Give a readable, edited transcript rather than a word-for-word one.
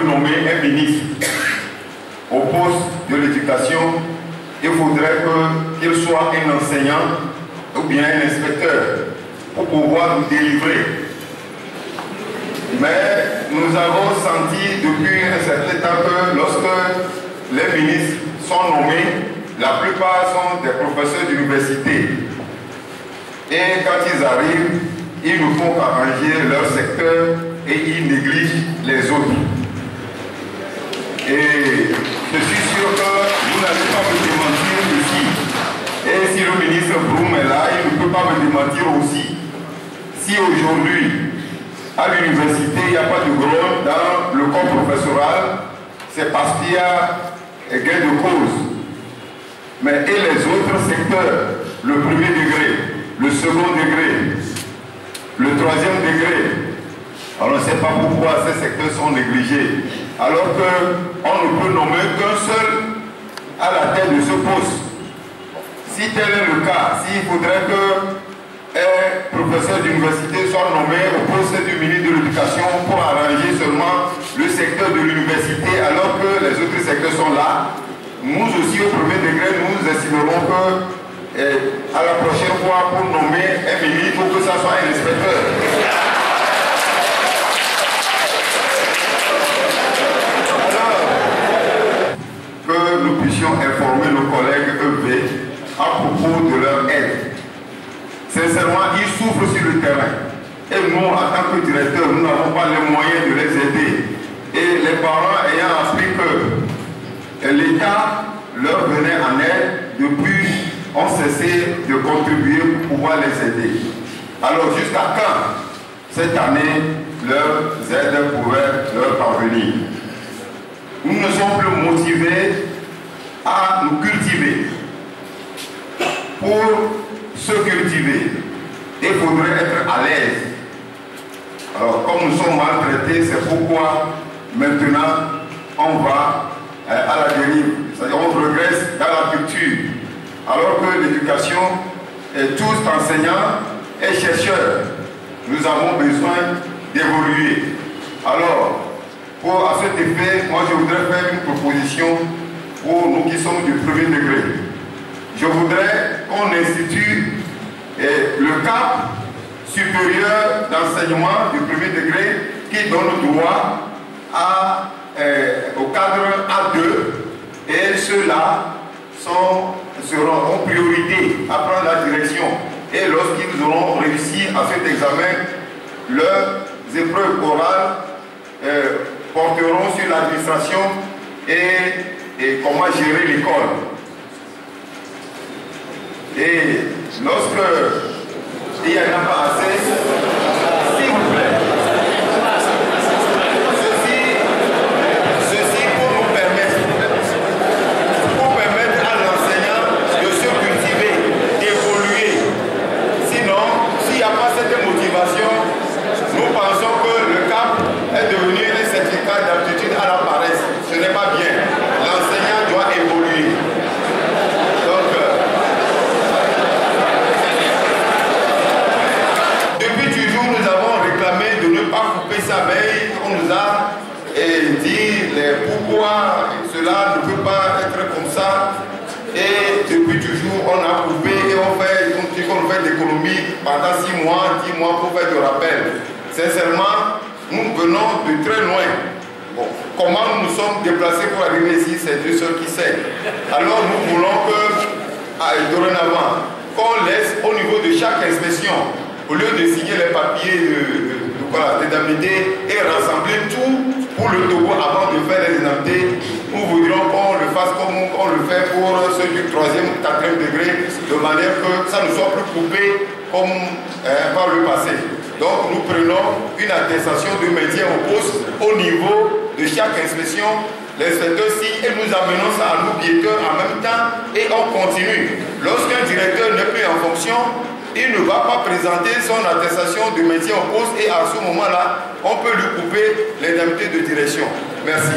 veut nommer un ministre au poste de l'éducation, il faudrait qu'il soit un enseignant ou bien un inspecteur pour pouvoir nous délivrer. Mais nous avons senti depuis un certain temps que lorsque les ministres sont nommés, la plupart sont des professeurs d'université. Et quand ils arrivent, ils ne font qu'arranger leur secteur et ils négligent les autres. Et je suis sûr que vous n'allez pas me démentir ici. Et si le ministre Broum est là, il ne peut pas me démentir aussi. Si aujourd'hui, à l'université, il n'y a pas de grève dans le corps professoral, c'est parce qu'il y a gain de cause. Mais et les autres secteurs, le premier degré, le second degré, le troisième degré, alors on ne sait pas pourquoi ces secteurs sont négligés. Alors qu'on ne peut nommer qu'un seul à la tête de ce poste. Si tel est le cas, s'il faudrait que un professeur d'université soit nommé au poste du ministre de l'Éducation pour arranger seulement le secteur de l'université alors que les autres secteurs sont là, nous aussi au premier degré, nous estimerons que à la prochaine fois pour nommer un ministre, il faut que ça soit un inspecteur. Alors, que nous puissions informer nos collègues EV à propos de leur aide. Sincèrement, ils souffrent sur le terrain. Et nous, en tant que directeurs, nous n'avons pas les moyens de les aider. Et les parents ayant appris que l'État leur venait en aide, depuis, ont cessé de contribuer pour pouvoir les aider. Alors, jusqu'à quand cette année, leurs aides pourraient leur parvenir? Nous ne sommes plus motivés à nous cultiver. Pour se cultiver, il faudrait être à l'aise. Alors, comme nous sommes maltraités, c'est pourquoi maintenant on va à la dérive. C'est-à-dire on regresse dans la culture. Alors que l'éducation est tous enseignants et chercheurs. Nous avons besoin d'évoluer. Alors, à cet effet, moi je voudrais faire une proposition pour nous qui sommes du premier degré. Je voudrais qu'on institue le cap supérieur d'enseignement du premier degré qui donne droit au cadre A2 et ceux-là seront en priorité à prendre la direction. Et lorsqu'ils auront réussi à cet examen, leurs épreuves orales porteront sur l'administration et comment gérer l'école. Et lorsque il n'y en a pas assez, s'il vous plaît, ceci pour nous permettre à l'enseignant de se cultiver, d'évoluer. Sinon, s'il n'y a pas cette motivation, nous pensons que le CAP est devenu un certificat d'aptitude à la paresse. Ce n'est pas bien. L'enseignant doit évoluer. Ça, mais on nous a dit pourquoi cela ne peut pas être comme ça. Et depuis toujours, on a coupé et on dit qu'on fait l'économie pendant 6 mois, 10 mois pour faire du rappel. Sincèrement, nous venons de très loin. Bon, comment nous nous sommes déplacés pour arriver ici, c'est Dieu seul qui sait. Alors nous voulons que, dorénavant, qu'on laisse au niveau de chaque inspection, au lieu de signer les papiers d'indemnité et rassembler tout pour le Togo avant de faire les indemnités, nous voudrions qu'on le fasse comme on le fait pour ceux du 3e, 4e degré, de manière que ça ne soit plus coupé comme par le passé. Donc nous prenons une attestation de maintien au poste au niveau de chaque inspection, l'inspecteur signe et nous amenons ça à nos piéteurs en même temps et on continue. Lorsqu'un directeur n'est plus en fonction, il ne va pas présenter son attestation de maintien au poste et à ce moment-là, on peut lui couper l'indemnité de direction. Merci.